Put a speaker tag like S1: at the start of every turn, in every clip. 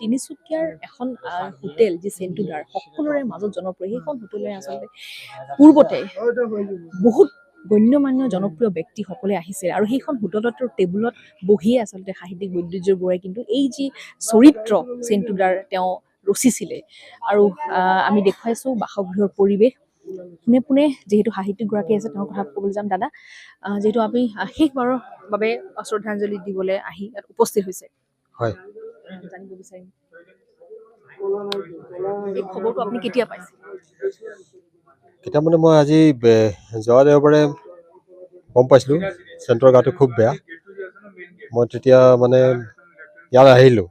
S1: তিনিচুকীয়াৰ এখন হোটেল যি চেণ্টুদাৰ সকলোৰে মাজত জনপ্ৰিয় সেইখন হোটেলে আচলতে পূৰ্বতে বহুত গণ্যমান্য জনপ্ৰিয় ব্যক্তিসকলে আহিছিল আৰু সেইখন হোটেলৰ টেবুলত বহিয়ে আচলতে সাহিত্যিক বৈদ্যুতিক বৰুৱাই কিন্তু এই যি চৰিত্ৰ চেণ্টুদাৰ তেওঁ ৰচিছিলে আৰু আমি দেখুৱাইছোঁ বাসগৃহৰ পৰিৱেশ পোনে পোনে যিহেতু সাহিত্যিকগৰাকী আছে তেওঁৰ কথা ক'বলৈ যাম দাদা যিহেতু আপুনি শেষবাৰৰ বাবে শ্ৰদ্ধাঞ্জলি দিবলৈ আহি ইয়াত উপস্থিত হৈছে
S2: হয়
S1: জানিব বিচাৰিম এই খবৰটো আপুনি কেতিয়া পাইছে
S2: কেতিয়া মানে মই আজি যোৱা দেওবাৰে গম পাইছিলোঁ চেণ্টৰ গাটো খুব বেয়া মই তেতিয়া মানে ইয়াত আহিলোঁ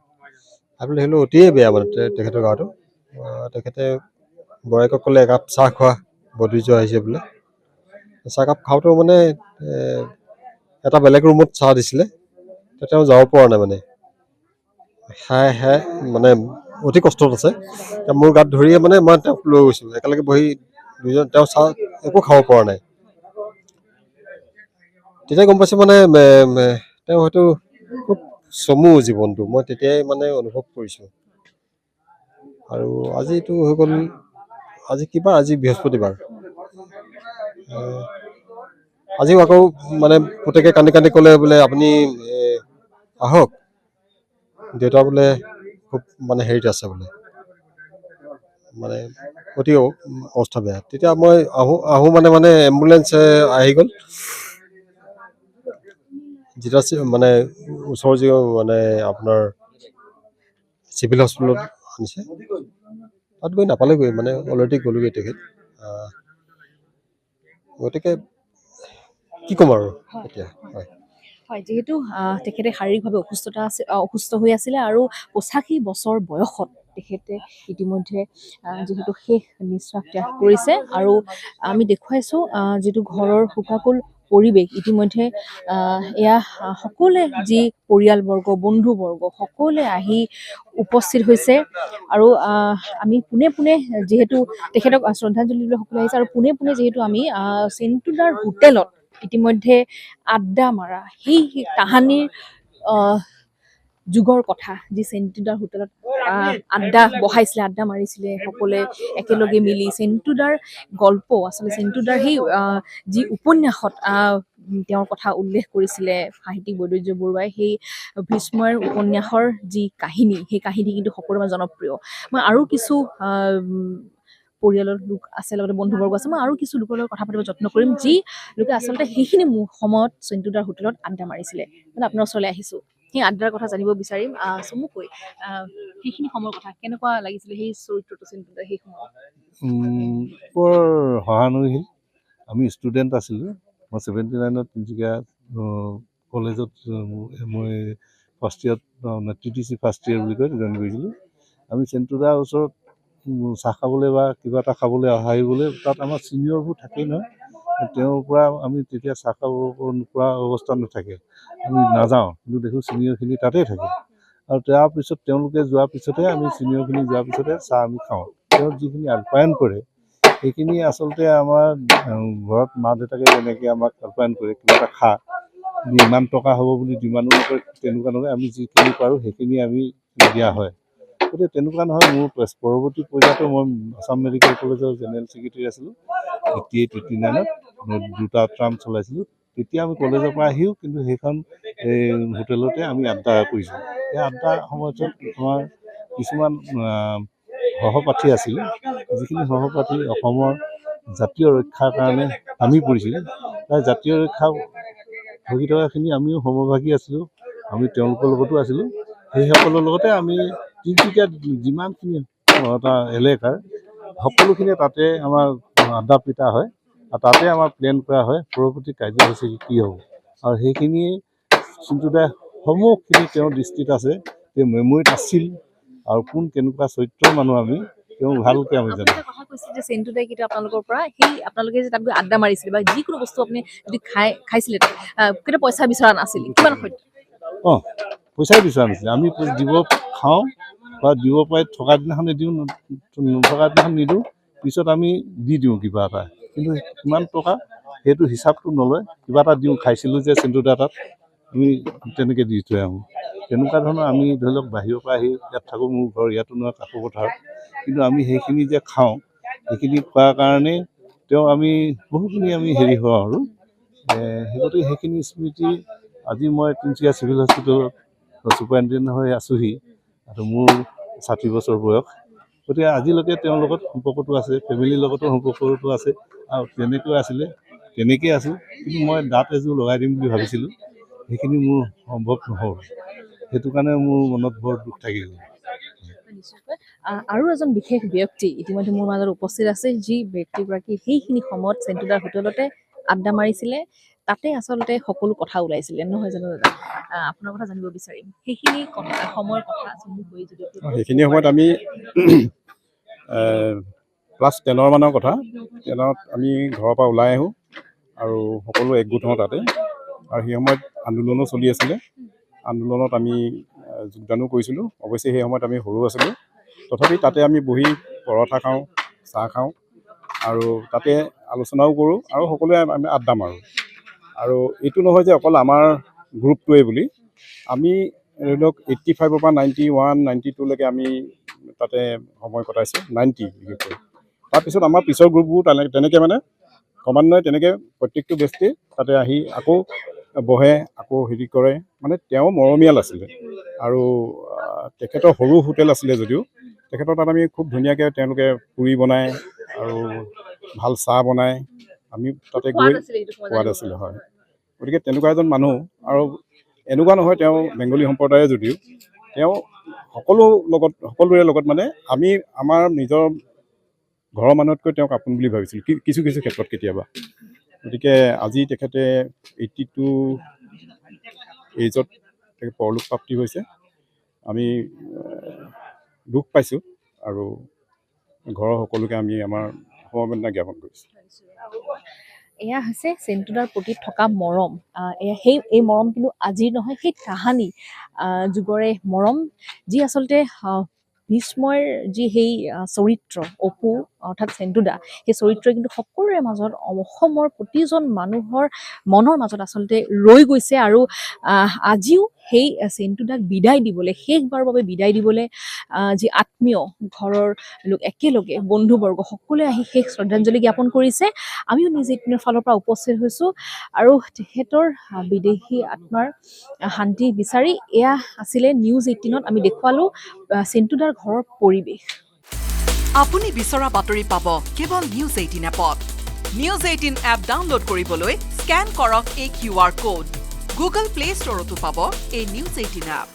S2: আহিলোঁ অতিয়ে বেয়া মানে তেখেতৰ গাটো তেখেতে বৰেকক ক'লে একাপ চাহ খোৱা বদলি যোৱা আহিছে বোলে চাহকাপ খাওঁতেও মানে এটা বেলেগ ৰুমত চাহ দিছিলে তেওঁ যাব পৰা নাই মানে খাই মানে অতি কষ্টত আছে মোৰ গাত ধৰিয়ে মানে মই তেওঁক লৈ গৈছোঁ একেলগে বহি দুজন তেওঁ চাহ একো খাব পৰা নাই তেতিয়া গম পাইছোঁ মানে তেওঁ হয়তো খুব চমু জীৱনটো মই তেতিয়াই মানে অনুভৱ কৰিছোঁ আৰু আজিতো হৈ গ'ল আজি কিবা আজি বৃহস্পতিবাৰ আজিও আকৌ মানে পুতেকে কান্দি কান্দি ক'লে বোলে আপুনি আহক দেউতা বোলে খুব মানে হেৰিত আছে বোলে মানে অতি অৱস্থা বেয়া তেতিয়া মই আহোঁ মানে এম্বুলেঞ্চ আহি গ'ল যেতিয়া মানে ওচৰৰ যি মানে আপোনাৰ চিভিল হস্পিটেলত আনিছে তাত গৈ নাপালেগৈ মানে অলৰেডি গ'লোগৈ তেখেত গতিকে কি ক'ম আৰু এতিয়া হয়
S1: হয় যিহেতু তেখেতে শাৰীৰিকভাৱে অসুস্থ হৈ আছিলে আৰু ৮৫ বছৰ বয়সত তেখেতে ইতিমধ্যে যিহেতু শেষ নিশ্বাস ত্যাগ কৰিছে আৰু আমি দেখুৱাইছোঁ যিটো ঘৰৰ শোকাকুল পৰিৱেশ ইতিমধ্যে এয়া সকলোৱে যি পৰিয়ালবৰ্গ বন্ধুবৰ্গ সকলোৱে আহি উপস্থিত হৈছে আৰু আমি পোনে পোনে যিহেতু তেখেতক শ্ৰদ্ধাঞ্জলি দিবলৈ সকলো আহিছে আৰু পোনে পোনে যিহেতু আমি চেণ্টুদাৰ হোটেলত ইতিমধ্যে আড্ডা মাৰা সেই কাহানীৰ যুগৰ কথা যি চেণ্টুদাৰ হোটেলত আড্ডা বহাইছিলে আড্ডা মাৰিছিলে সকলোৱে একেলগে মিলি চেণ্টুদাৰ গল্প আচলতে চেণ্টুদাৰ সেই যি উপন্যাসত তেওঁৰ কথা উল্লেখ কৰিছিলে সাহিত্যিক বৈদুৰ্য বৰুৱাই সেই ভীষ্মৰ উপন্যাসৰ যি কাহিনী সেই কাহিনী কিন্তু সকলোৰে মাজত জনপ্ৰিয় মই আৰু কিছু পৰিয়ালৰ লোক আছে লগতে বন্ধুবৰ্গ আছে মই আৰু কিছু লোকৰ লগত কথা পাতিব যত্ন কৰিম যি লোকে আচলতে সেইখিনি সময়ত চেণ্টুদাৰ হোটেলত আড্ডা মাৰিছিলে মানে আপোনাৰ ওচৰলৈ আহিছোঁ সেই আড্ডাৰ কথা জানিব বিচাৰিম চমুকৈ সেইখিনি সময়ৰ কথা কেনেকুৱা লাগিছিলে সেই চৰিত্ৰটো চেণ্টুদাৰ সেই সময়ত
S3: বৰ সহানুভূতিশীল আমি ষ্টুডেণ্ট আছিলোঁ মই 79ত তিনিচুকীয়া কলেজত মই ফাৰ্ষ্ট ইয়েৰত TTC ফাৰ্ষ্ট ইয়েৰ বুলি কয় জইন কৰিছিলোঁ আমি চেণ্টুদাৰ ওচৰত চাহ খাবলৈ বা কিবা এটা খাবলৈ আহিবলৈ তাত আমাৰ ছিনিয়ৰবোৰ থাকেই নহয় তেওঁৰ পৰা আমি তেতিয়া চাহ খাব পৰা অৱস্থা নাথাকে আমি নাযাওঁ কিন্তু দেখোঁ ছিনিয়ৰখিনি তাতেই থাকে আৰু তাৰপিছত তেওঁলোকে যোৱাৰ পিছতে আমি ছিনিয়ৰখিনি যোৱাৰ পিছতে চাহ আমি খাওঁ তেওঁ যিখিনি আপ্যায়ন কৰে সেইখিনি আচলতে আমাৰ ঘৰত মা দেউতাকে যেনেকৈ আমাক আপ্যায়ন কৰে কিবা এটা খা ইমান টকা হ'ব বুলি যিমানো নকৰে তেনেকুৱা নহয় আমি যিখিনি পাৰোঁ সেইখিনি আমি দিয়া হয় গতিকে তেনেকুৱা নহয় মোৰ পৰৱৰ্তী পৰ্যায়তো মই আছাম মেডিকেল কলেজৰ জেনেৰেল ছেক্ৰেটেৰী আছিলোঁ 88-89ত মই 2টা টাৰ্ম চলাইছিলোঁ তেতিয়া আমি কলেজৰ পৰা আহিও কিন্তু সেইখন হোটেলতে আমি আড্ডা কৰিছোঁ সেই আড্ডাৰ সময়ত আমাৰ কিছুমান সহপাঠী আছিল যিখিনি সহপাঠী অসমৰ জাতীয় ৰক্ষাৰ কাৰণে আমি পৰিছিলোঁ তাৰ জাতীয় ৰক্ষা ভোগী থকাখিনি আমিও সমভাগী আছিলোঁ আমি তেওঁলোকৰ লগতো আছিলোঁ সেইসকলৰ লগতে আমি তিনিচুকীয়াত যিমানখিনি এটা এলেকাৰ সকলোখিনি তাতে আমাৰ আড্ডা পিটা হয় আৰু তাতে আমাৰ প্লেন কৰা হয় পৰৱৰ্তী কাৰ্যসূচী কি হ'ব আৰু সেইখিনিয়ে চেণ্টুদাৰ সমূহখিনি তেওঁৰ দৃষ্টিত আছে তেওঁ মেমৰিত আছিল আৰু কোন কেনেকুৱা চৰিত্ৰৰ মানুহ আমি তেওঁ ভালকৈ আমি জানো
S1: কথা কৈছিল যে চেণ্টুদাই কিন্তু আপোনালোকৰ পৰা সেই আপোনালোকে যে তাত গৈ আড্ডা মাৰিছিলে বা যিকোনো বস্তু আপুনি যদি খাইছিলে কেতিয়া পইচা বিচৰা নাছিল কিমান সত্য
S3: পইচাই বিচৰা নাছিলে আমি দিব খাওঁ বা দিব পাৰি থকা দিনাখনে দিওঁ নথকা দিনাখন নিদিওঁ পিছত আমি দি দিওঁ কিবা এটা কিন্তু কিমান টকা সেইটো হিচাপটো নলয় কিবা এটা দিওঁ খাইছিলোঁ যে চেণ্টুদাৰ তাত আমি তেনেকৈ দি থৈ আহোঁ। তেনেকুৱা ধৰণৰ আমি ধৰি লওক বাহিৰৰ পৰা আহি ইয়াত থাকোঁ, মোৰ ঘৰ ইয়াতো নহয় কাকো পথাৰত, কিন্তু আমি সেইখিনি যে খাওঁ, সেইখিনি খোৱাৰ কাৰণে আমি বহুখিনি আমি হেৰি হওঁ আৰু সেই গতিকে সেইখিনি স্মৃতি আজি মই তিনিচুকীয়া চিভিল হস্পিটেলত ছুপাৰিণ্টেণ্ডেণ্ট হৈ আছোঁহি, আৰু মোৰ 60 বছৰ বয়স। গতিকে আজিলৈকে তেওঁৰ লগত সম্পৰ্কটো আছে, ফেমিলিৰ লগতো সম্পৰ্কটো আছে, আৰু তেনেকৈ আছিলে তেনেকেই আছোঁ। কিন্তু মই দাঁত এযোৰ লগাই দিম বুলি ভাবিছিলোঁ, সেইখিনি মোৰ সম্ভৱ নহ'ল। সেইটো কাৰণে মোৰ মনত বৰ দুখ থাকি গ'ল।
S1: আৰু এজন বিশেষ ব্যক্তি ইতিমধ্যে মোৰ মাজত উপস্থিত আছে, যি ব্যক্তিগৰাকী সেইখিনি সময়ত চেণ্টুদাৰ হোটেলতে আড্ডা মাৰিছিলে, তাতে আচলতে সকলো কথা ওলাইছিলে, নহয় জানো দাদা? আপোনাৰ কথা জানিব বিচাৰিম, সেইখিনি সময়ৰ কথা চমু হৈ যদি
S4: সেইখিনি সময়ত আমি ক্লাছ 10 মানৰ কথা, 10ত আমি ঘৰৰ পৰা ওলাই আহোঁ আৰু সকলো একগোট হওঁ তাতে, আৰু সেই সময়ত আন্দোলনো চলি আছিলে। আন্দোলনত আমি যোগদানো কৰিছিলোঁ। অৱশ্যে সেই সময়ত আমি সৰু আছিলোঁ, তথাপি তাতে আমি বহি পৰঠা খাওঁ, চাহ খাওঁ, আৰু তাতে আলোচনাও কৰোঁ, আৰু সকলোৱে আমি আড্ডা মাৰোঁ। আৰু এইটো নহয় যে অকল আমাৰ গ্ৰুপটোৱে বুলি, আমি ধৰি লওক 85ৰ পৰা 91, 92লৈকে আমি তাতে সময় কটাইছোঁ, 90 বিশেষকৈ। তাৰপিছত আমাৰ পিছৰ গ্ৰুপবোৰ তেনেকৈ মানে ক্ৰমান্বয়ে তেনেকৈ প্ৰত্যেকটো ব্যক্তি তাতে আহি আকৌ বহে, আকৌ হেৰি কৰে। মানে তেওঁ মৰমীয়াল আছিলে, আৰু তেখেতৰ সৰু হোটেল আছিলে যদিও তেখেতৰ তাত আমি খুব ধুনীয়াকৈ তেওঁলোকে পুৰি বনায় আৰু ভাল চাহ বনায়, আমি তাতে গৈ সোৱাদ আছিলে, হয়। গতিকে তেনেকুৱা এজন মানুহ, আৰু এনেকুৱা নহয় তেওঁ বেংগলী সম্প্ৰদায়ৰ যদিও তেওঁ সকলোৰে লগত মানে আমি আমাৰ নিজৰ ঘৰৰ মানুহতকৈ তেওঁক আপোন বুলি ভাবিছিলোঁ কিছু কিছু ক্ষেত্ৰত কেতিয়াবা। গতিকে আজি তেখেতে 82 এইজত পৰলোক প্ৰাপ্তি হৈছে। আমি দুখ পাইছোঁ, আৰু ঘৰৰ সকলোকে আমি আমাৰ সমবেদনা জ্ঞাপন কৰিছোঁ।
S1: এয়া হৈছে চেণ্টুদাৰ প্ৰতি থকা মৰম। এই মৰম কিন্তু আজিৰ নহয়, সেই তাহানি যুগৰে মৰম, যি আচলতে ভীষ্মৰ যি সেই চৰিত্ৰ অপু অৰ্থাৎ চেণ্টুদা, সেই চৰিত্ৰই কিন্তু সকলোৰে মাজত, অসমৰ প্ৰতিজন মানুহৰ মনৰ মাজত আচলতে ৰৈ গৈছে। আৰু আজিও সেই চেণ্টুদাক বিদায় দিবলৈ, শেষবাৰৰ বাবে বিদায় দিবলৈ যি আত্মীয় ঘৰৰ লোক একেলগে, বন্ধুবৰ্গ সকলোৱে আহি শেষ শ্ৰদ্ধাঞ্জলি জ্ঞাপন কৰিছে। আমিও নিজে ইপিনৰ ফালৰ পৰা উপস্থিত হৈছোঁ, আৰু তেখেতৰ বিদেহী আত্মাৰ শান্তি বিচাৰি এয়া আছিলে নিউজ 18ত আমি দেখুৱালোঁ চেণ্টুদাৰ ঘৰৰ পৰিৱেশ।
S5: আপুনি বিচৰা বাতৰি পাব কেৱল নিউজ 18 এপত। নিউজ 18 এপ ডাউনলোড কৰিবলৈ স্কেন কৰক এই QR কোড। গুগল প্লে ষ্টৰতো পাব এই নিউজ 18 এপ।